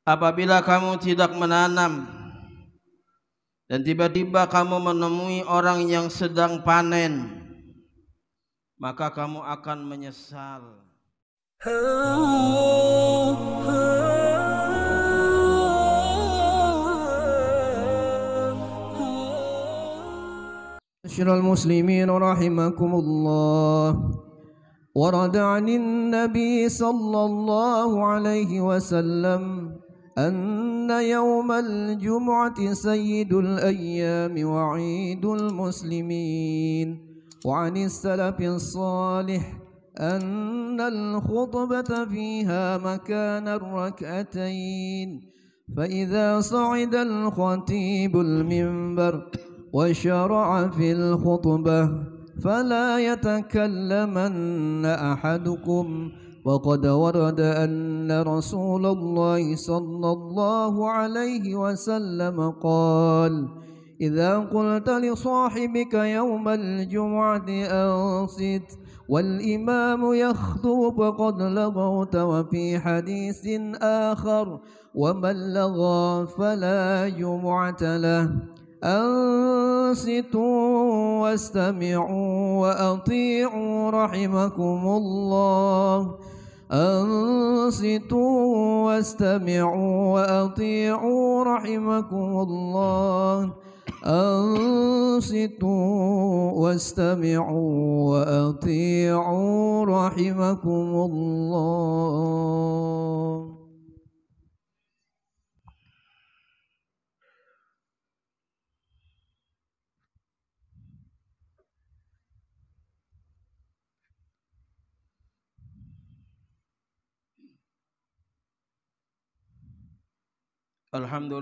Apabila kamu tidak menanam dan tiba-tiba kamu menemui orang yang sedang panen, maka kamu akan menyesal. معاشر المسلمين رحمكم الله، ورد عن النبي صلى الله عليه وسلم أن يوم الجمعة سيد الأيام وعيد المسلمين. وعن السلف الصالح أن الخطبة فيها مكان الركعتين، فإذا صعد الخطيب المنبر وشرع في الخطبة فلا يتكلمن أحدكم، وقد ورد أن رسول الله صلى الله عليه وسلم قال: إذا قلت لصاحبك يوم الجمعة أنصت والإمام يخطب فقد لغوت. وفي حديث آخر: ومن لغى فلا جمعة له. أنصتوا واستمعوا وأطيعوا رحمكم الله. أنصتوا واستمعوا وأطيعوا رحمكم الله. أنصتوا واستمعوا وأطيعوا رحمكم الله. الحمد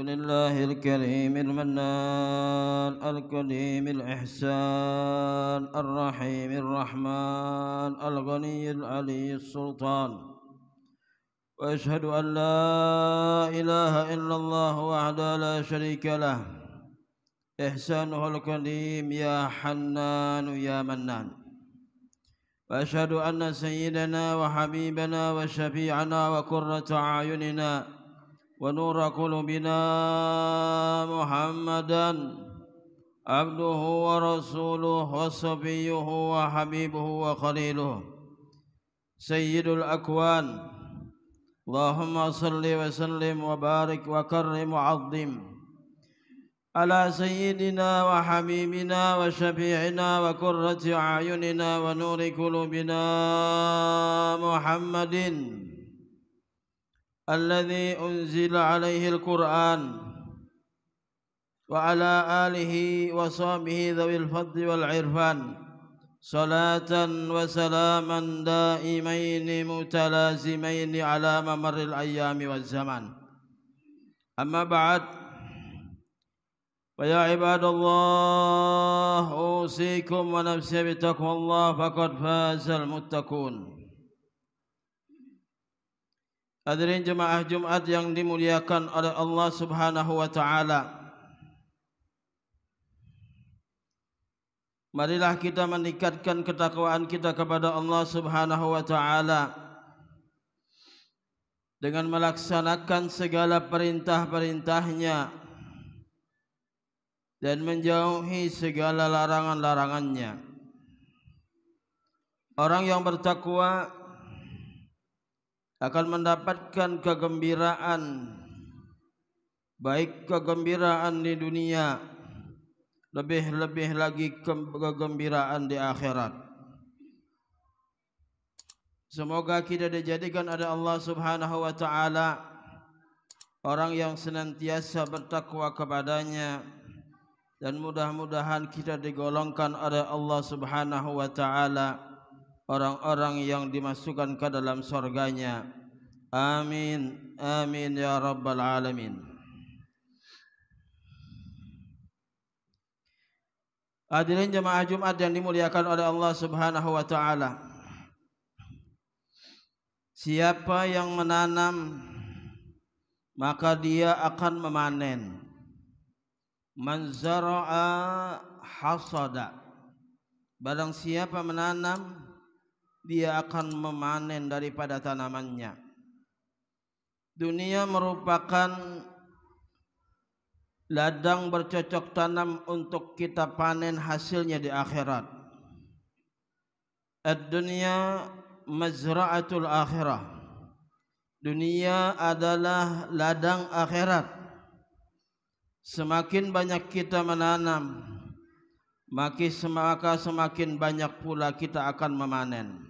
لله الكريم المنان القديم الإحسان الرحيم الرحمن الغني العلي السلطان، وأشهد أن لا إله إلا الله وحده لا شريك له، إحسانه القديم يا حنان يا منان. وأشهد أن سيدنا وحبيبنا وشفيعنا وقرة أعيننا ونور قلوبنا محمدا عبده ورسوله وصفيه وحبيبه وخليله سيد الأكوان. اللهم صل وسلم وبارك وكرم وعظم على سيدنا وحبيبنا وشفيعنا وقرة أعيننا ونور قلوبنا محمد الذي أنزل عليه القرآن، وعلى آله وصحبه ذوي الفضل والعرفان، صلاة وسلاما دائمين متلازمين على ممر الأيام والزمان. أما بعد، فيا عباد الله، أوصيكم ونفسي بتقوى الله فقد فاز المتقون. Hadirin jemaah Jumat yang dimuliakan oleh Allah Subhanahu wa taala, marilah kita meningkatkan ketakwaan kita kepada Allah Subhanahu wa taala dengan melaksanakan segala perintah-perintahnya dan menjauhi segala larangan-larangannya. Orang yang bertakwa akan mendapatkan kegembiraan, baik kegembiraan di dunia, lebih-lebih lagi kegembiraan di akhirat. Semoga kita dijadikan oleh Allah Subhanahu wa taala orang yang senantiasa bertakwa kepadanya, dan mudah-mudahan kita digolongkan oleh Allah Subhanahu wa taala orang-orang yang dimasukkan ke dalam surganya. Amin, amin ya rabbal alamin. Hadirin jemaah Jumat yang dimuliakan oleh Allah Subhanahu wa taala, siapa yang menanam maka dia akan memanen. Man zara'a hasada. Barang siapa menanam, dia akan memanen daripada tanamannya. Dunia merupakan ladang bercocok tanam untuk kita panen hasilnya di akhirat. Ad-dunya mazra'atul akhirah. Dunia adalah ladang akhirat. Semakin banyak kita menanam, maka semakin banyak pula kita akan memanen.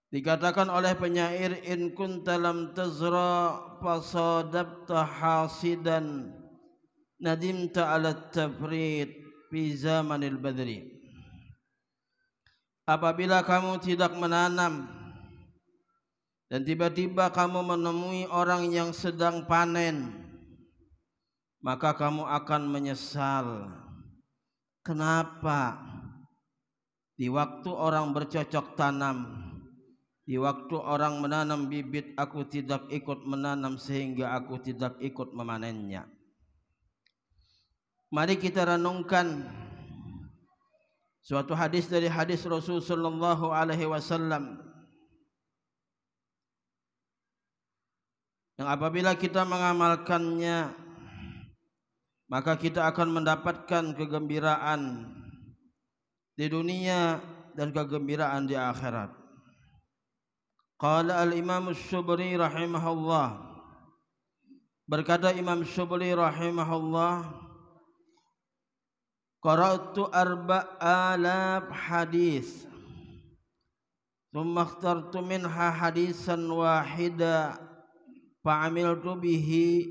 Dikatakan oleh penyair, in kunta lam tazra fasadabta hasidan nadimta ala tafrid fi zamanil badri. Apabila kamu tidak menanam dan tiba-tiba kamu menemui orang yang sedang panen, maka kamu akan menyesal. Kenapa di waktu orang bercocok tanam, di waktu orang menanam bibit, aku tidak ikut menanam sehingga aku tidak ikut memanennya. Mari kita renungkan suatu hadis dari hadis Rasul sallallahu alaihi wasallam yang apabila kita mengamalkannya, maka kita akan mendapatkan kegembiraan di dunia dan kegembiraan di akhirat. Qala al-Imam Asy-Syubri rahimahullah, berkata Imam Syubri rahimahullah, qara'tu 4,000 hadis thumma ikhtartu minha hadisan wahida fa'amiltu bihi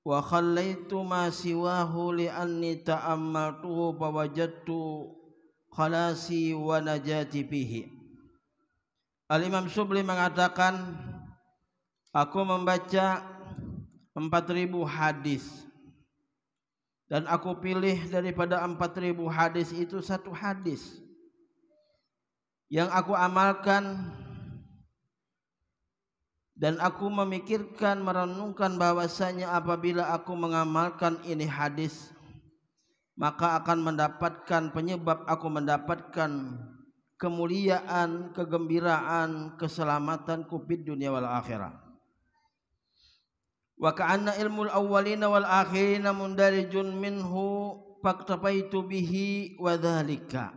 wa khallaitu ma siwahu li'anni ta'ammaltuhu fawajadtu khalasi wa najati bihi. Al-Imam Syubli mengatakan, aku membaca 4.000 hadis dan aku pilih daripada 4.000 hadis itu satu hadis yang aku amalkan, dan aku memikirkan, merenungkan bahwasanya apabila aku mengamalkan ini hadis, maka akan mendapatkan penyebab aku mendapatkan kemuliaan, kegembiraan, keselamatan fid dunia wal akhirah. Wa ka'anna ilmul awwalina wal akhirina mundarijun minhu faktafaitu bihi wa dzalika.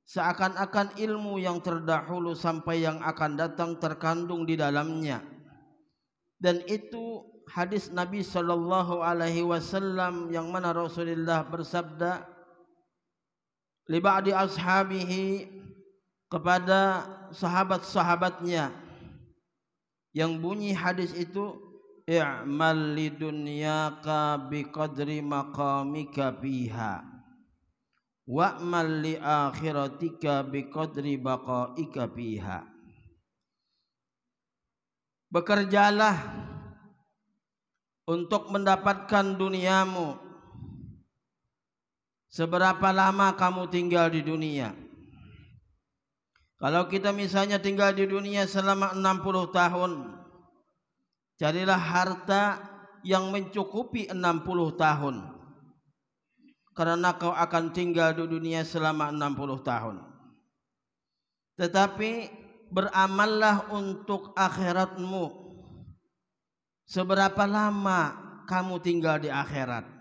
Seakan-akan ilmu yang terdahulu sampai yang akan datang terkandung di dalamnya, dan itu hadis Nabi sallallahu alaihi wasallam yang mana Rasulullah bersabda li ba'di ashabihi, kepada sahabat-sahabatnya, yang bunyi hadis itu, i'mal lidunyaka biqadri maqamika fiha wa'mal li akhiratika biqadri baqaika fiha. Bekerjalah untuk mendapatkan duniamu seberapa lama kamu tinggal di dunia. Kalau kita misalnya tinggal di dunia selama 60 tahun, carilah harta yang mencukupi 60 tahun, karena kau akan tinggal di dunia selama 60 tahun. Tetapi beramallah untuk akhiratmu. Seberapa lama kamu tinggal di akhirat?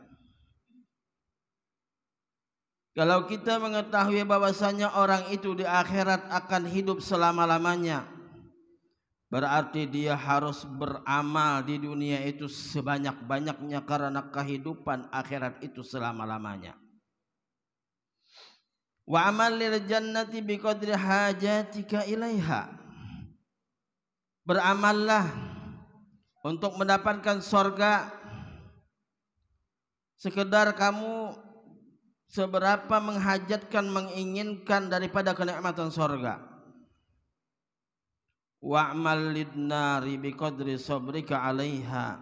Kalau kita mengetahui bahwasanya orang itu di akhirat akan hidup selama-lamanya, berarti dia harus beramal di dunia itu sebanyak-banyaknya, karena kehidupan akhirat itu selama-lamanya. Wa amal lil jannati biqadri hajatika ilaiha. Beramallah untuk mendapatkan surga sekedar kamu seberapa menghajatkan, menginginkan daripada kenikmatan surga. Wa'mal lidnari biqadri sabrika 'alaiha,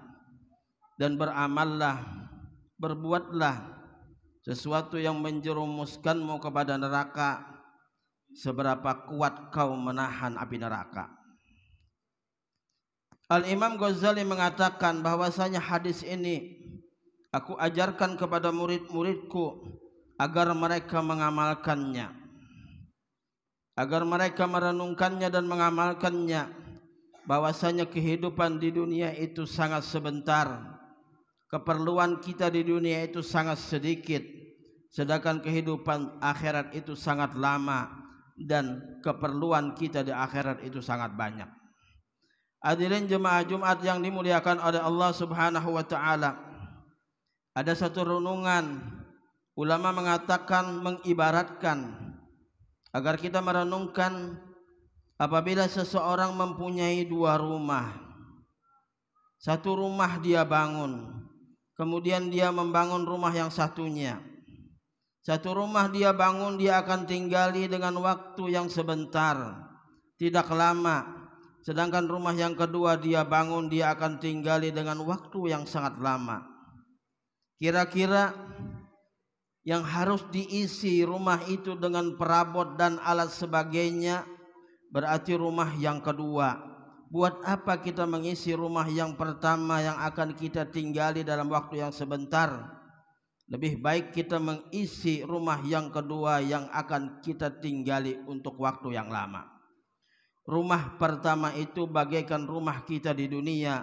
dan beramallah, berbuatlah sesuatu yang menjerumuskanmu kepada neraka seberapa kuat kau menahan api neraka. Al-Imam Ghazali mengatakan bahwasanya hadis ini Aku ajarkan kepada murid-muridku agar mereka mengamalkannya, agar mereka merenungkannya dan mengamalkannya, bahwasanya kehidupan di dunia itu sangat sebentar, keperluan kita di dunia itu sangat sedikit, sedangkan kehidupan akhirat itu sangat lama dan keperluan kita di akhirat itu sangat banyak. Hadirin jemaah Jumat yang dimuliakan oleh Allah Subhanahu wa taala, ada satu renungan ulama mengatakan, mengibaratkan agar kita merenungkan apabila seseorang mempunyai dua rumah. Satu rumah dia bangun, kemudian dia membangun rumah yang satunya. Satu rumah dia bangun, dia akan tinggali dengan waktu yang sebentar, tidak lama. Sedangkan rumah yang kedua dia bangun, dia akan tinggali dengan waktu yang sangat lama. Kira-kira yang harus diisi rumah itu dengan perabot dan alat sebagainya, berarti rumah yang kedua. Buat apa kita mengisi rumah yang pertama yang akan kita tinggali dalam waktu yang sebentar? Lebih baik kita mengisi rumah yang kedua yang akan kita tinggali untuk waktu yang lama. Rumah pertama itu bagaikan rumah kita di dunia,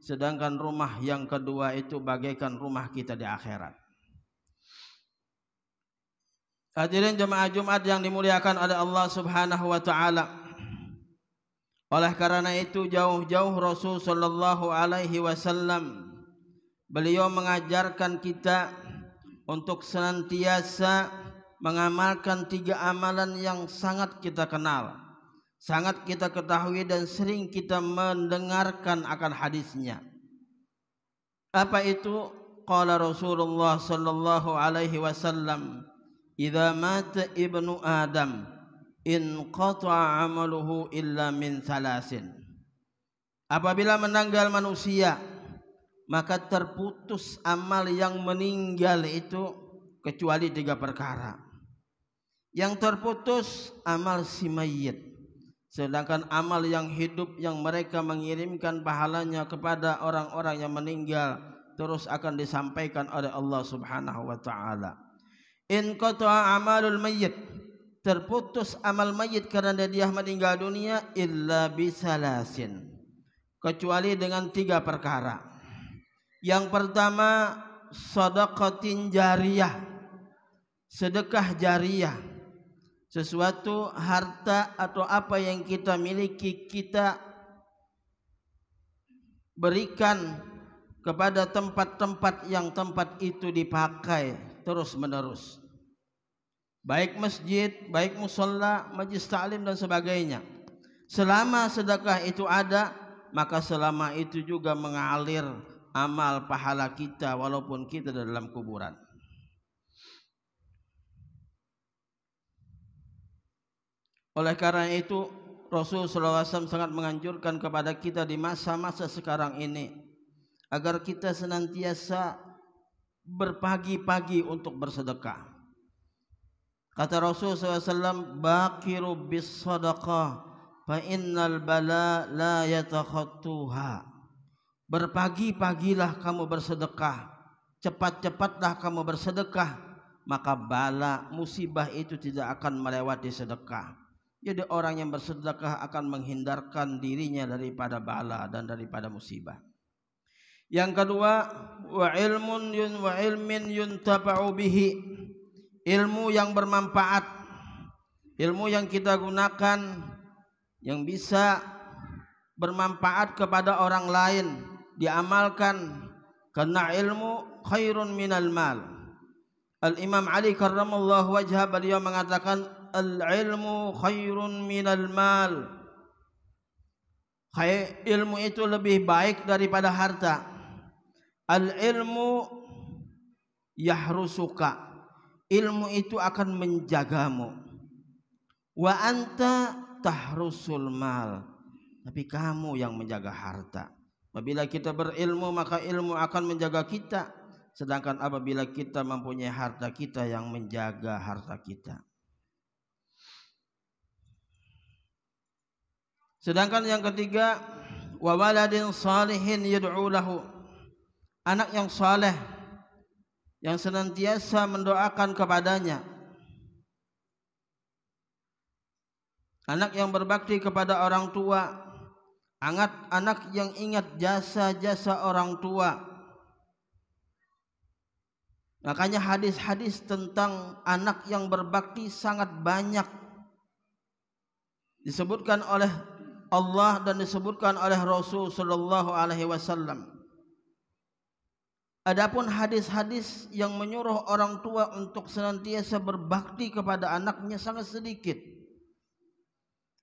sedangkan rumah yang kedua itu bagaikan rumah kita di akhirat. Hadirin jemaah Jumat yang dimuliakan oleh Allah Subhanahu wa taala. Oleh karena itu jauh-jauh Rasul sallallahu alaihi wasallam beliau mengajarkan kita untuk senantiasa mengamalkan 3 amalan yang sangat kita kenal, sangat kita ketahui dan sering kita mendengarkan akan hadisnya. Apa itu? Qala Rasulullah sallallahu alaihi wasallam, "Idza mata ibnu Adam inqata'a 'amaluhu illa min salasin." Apabila meninggal manusia, maka terputus amal yang meninggal itu kecuali 3 perkara. Yang terputus amal si mayit, sedangkan amal yang hidup yang mereka mengirimkan pahalanya kepada orang-orang yang meninggal terus akan disampaikan oleh Allah Subhanahu wa taala. In qata'a amalul mayyit, terputus amal mayit karena dia meninggal dunia, illa bisalasin, kecuali dengan 3 perkara. Yang pertama, shadaqatin jariyah, sedekah jariyah. Sesuatu harta atau apa yang kita miliki kita berikan kepada tempat-tempat yang tempat itu dipakai terus menerus, baik masjid, baik musalla, majlis ta'lim dan sebagainya. Selama sedekah itu ada, maka selama itu juga mengalir amal pahala kita walaupun kita dalam kuburan. Oleh karena itu Rasulullah SAW sangat menganjurkan kepada kita di masa-masa sekarang ini agar kita senantiasa berpagi-pagi untuk bersedekah. Kata Rasulullah SAW, "Baqiru bis sadaqah fa innal bala la yatakhattuha." Berpagi-pagilah kamu bersedekah, cepat-cepatlah kamu bersedekah, maka bala musibah itu tidak akan melewati sedekah. Jadi orang yang bersedekah akan menghindarkan dirinya daripada bala dan daripada musibah. Yang kedua, wa ilmin yuntafa'u bihi, ilmu yang bermanfaat, ilmu yang kita gunakan yang bisa bermanfaat kepada orang lain, diamalkan, karena ilmu khairun minal mal. Al-Imam Ali karramallahu wajhah beliau mengatakan, al-ilmu khairun minal mal. Ilmu itu lebih baik daripada harta. Al-ilmu yahrusuka, ilmu itu akan menjagamu. Wa anta tahrusul mal, tapi kamu yang menjaga harta. Apabila kita berilmu, maka ilmu akan menjaga kita, sedangkan apabila kita mempunyai harta, kita yang menjaga harta kita. Sedangkan yang ketiga, wa waladin salihin yad'u lahu, anak yang saleh yang senantiasa mendoakan kepadanya, anak yang berbakti kepada orang tua, anak yang ingat jasa-jasa orang tua. Makanya hadis-hadis tentang anak yang berbakti sangat banyak disebutkan oleh Allah dan disebutkan oleh Rasul sallallahu alaihi wasallam. Adapun hadis-hadis yang menyuruh orang tua untuk senantiasa berbakti kepada anaknya sangat sedikit.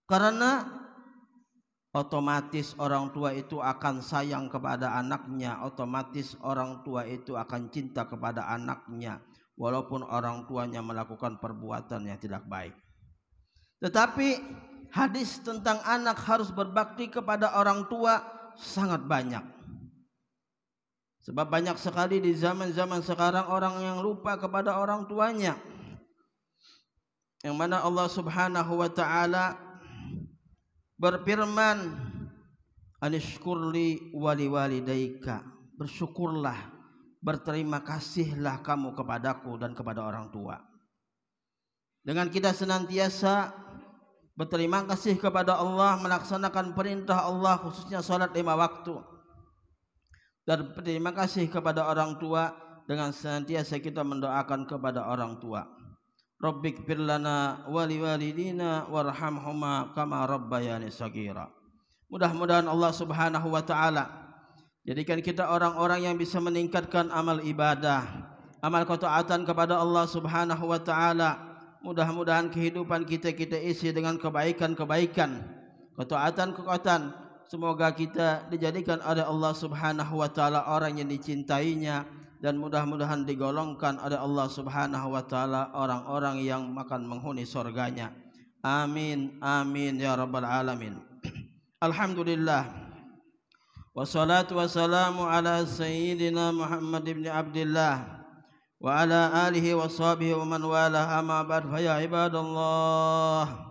Karena otomatis orang tua itu akan sayang kepada anaknya, otomatis orang tua itu akan cinta kepada anaknya walaupun orang tuanya melakukan perbuatan yang tidak baik. Tetapi hadis tentang anak harus berbakti kepada orang tua sangat banyak. Sebab banyak sekali di zaman-zaman sekarang orang yang lupa kepada orang tuanya. Yang mana Allah Subhanahu wa taala berfirman, "Anishkurli wali walidayka." Bersyukurlah, berterima kasihlah kamu kepadaku dan kepada orang tua. Dengan kita senantiasa berterima kasih kepada Allah, melaksanakan perintah Allah khususnya salat 5 waktu, dan berterima kasih kepada orang tua dengan senantiasa kita mendoakan kepada orang tua. Rabbik firlana wali walidina warhamhuma kama rabbayani sagira. Mudah-mudahan Allah Subhanahu wa taala jadikan kita orang-orang yang bisa meningkatkan amal ibadah, amal ketaatan kepada Allah Subhanahu wa taala. Mudah-mudahan kehidupan kita isi dengan kebaikan-kebaikan, ketaatan-ketaatan. Semoga kita dijadikan oleh Allah Subhanahu wa taala orang yang dicintainya, dan mudah-mudahan digolongkan oleh Allah Subhanahu wa taala orang-orang yang akan menghuni surganya. Amin amin ya rabbal alamin. Alhamdulillah, wassalatu wassalamu ala sayyidina Muhammad ibn Abdullah wa ala alihi wa sahbihi wa man wala, amma ba'd. Fa ya ibadallah,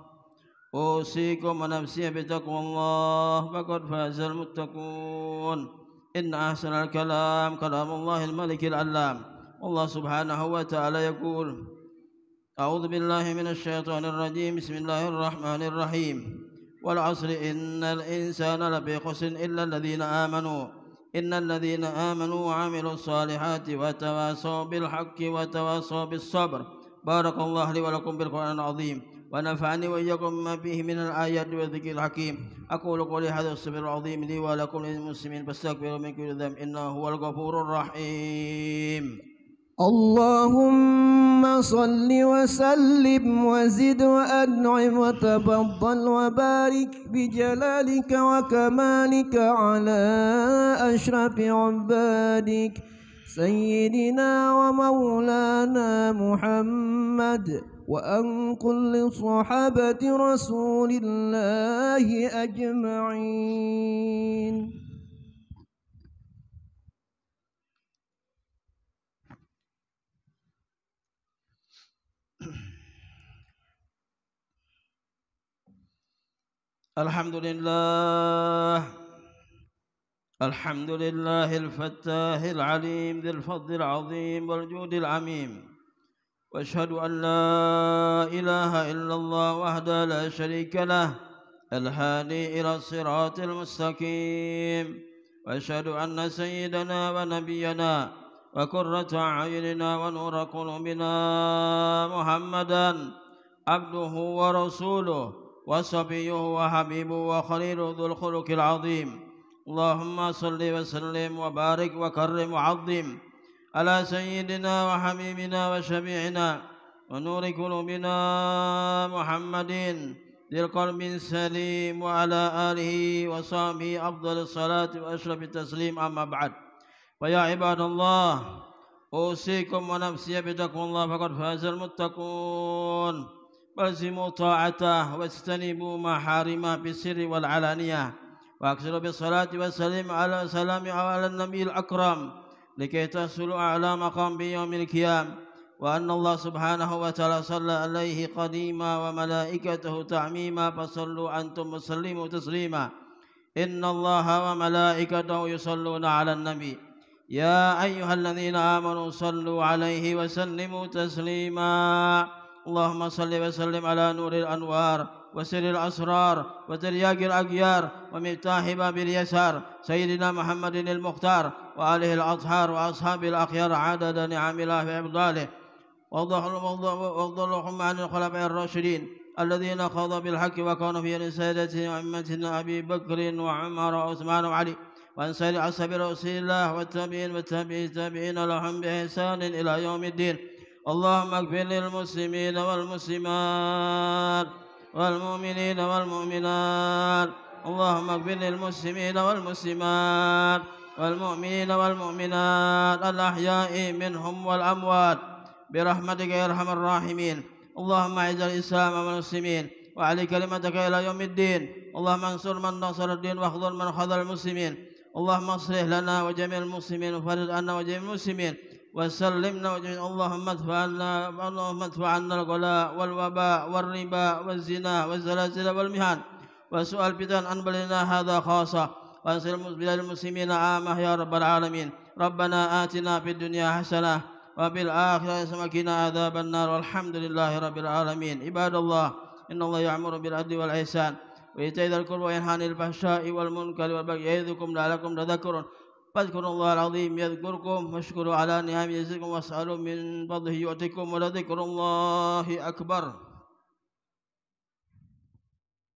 أوصيكم ونفسي بتقوى الله فقد فاز المتقون. إن أحسن الكلام كلام الله الملك العلام. الله سبحانه وتعالى يقول: أعوذ بالله من الشيطان الرجيم. بسم الله الرحمن الرحيم. والعصر إن الإنسان لفي خسر إلا الذين آمنوا وعملوا الصالحات وتواصوا بالحق وتواصوا بالصبر. بارك الله لي ولكم بالقرآن العظيم ونفعني وإياكم بما فيه من الآيات والذكر الحكيم. أقول قولي هذا الصبر العظيم لي ولكم للمسلمين فاستغفروا من كل ذنب إنه هو الغفور الرحيم. اللهم صل وسلم وزد وأنعم وتفضل وبارك بجلالك وكمالك على أشرف عبادك سيدنا ومولانا محمد وأن كل صحابة رسول الله أجمعين. الحمد لله الفتاح العليم ذي الفضل العظيم والجود العميم. واشهد أن لا إله إلا الله وحده لا شريك له الهادي إلى الصراط المستقيم. واشهد أن سيدنا ونبينا وقرة أعيننا ونور قلوبنا محمدا عبده ورسوله وصفيه وحبيبه وخليله ذو الخلق العظيم. اللهم صل وسلم وبارك وكرم وعظم على سيدنا وحبيبنا وشفيعنا ونور قلوبنا محمد ذي القلب السليم وعلى آله وصحبه أفضل الصلاة وأشرف التسليم. أما بعد، فيا عباد الله، أوصيكم ونفسي بتقوى الله فقد فاز المتقون. فالزموا طاعته واجتنبوا محارمه بالسر والعلانية، واكثروا بالصلاة والسلام على النبي الأكرم لكي تحصلوا أعلى مقام بيوم القيامة. وأن الله سبحانه وتعالى صلى عليه قديما وملائكته تعميما، فصلوا أنتم وسلموا تسليما. إن الله وملائكته يصلون على النبي يا أيها الذين آمنوا صلوا عليه وسلموا تسليما اللهم صل وسلم على نور الأنوار وسر الأسرار وترياق الأغيار ومفتاح باب اليسار سيدنا محمد المختار وآله الأطهار وأصحاب الأخيار عدد نعم الله وإفضاله وضلهم عن الخلفاء الراشدين الذين خاضوا بالحق وكانوا في رسالته وأئمتنا أبي بكر وعمر وعثمان وعلي وعن سائر أصحاب رسول الله والتابعين والتابعين لهم بإحسان إلى يوم الدين اللهم اغفر للمسلمين والمسلمات والمؤمنين والمؤمنات اللهم اغفر للمسلمين والمسلمات والمؤمنين والمؤمنات الأحياء منهم والأموات برحمتك يا أرحم الراحمين اللهم أعز الإسلام والمسلمين وعلي كلمتك إلى يوم الدين اللهم انصر من نصر الدين واخذل من خذل المسلمين اللهم اصلح لنا وجميع المسلمين وفرج عنا وجميع المسلمين وسلمنا وجميع اللهم ادفع عنا الغلاء والوباء والربا والزنا والزلازل والمهان وسؤال الفتن عن بلدنا هذا خاصة وانصر بلاد المسلمين عامة يا رب العالمين ربنا آتنا في الدنيا حسنة وفي الآخرة حسنة وقنا عذاب النار والحمد لله رب العالمين عباد الله إن الله يأمر بالعدل والإحسان وإيتاء ذي القربى وينهى عن الفحشاء والمنكر والبغي يعظكم لعلكم تذكرون فاذكروا الله العظيم يذكركم واشكروا على نعمه يزدكم واسألوا من فضله يؤتكم ولذكر الله أكبر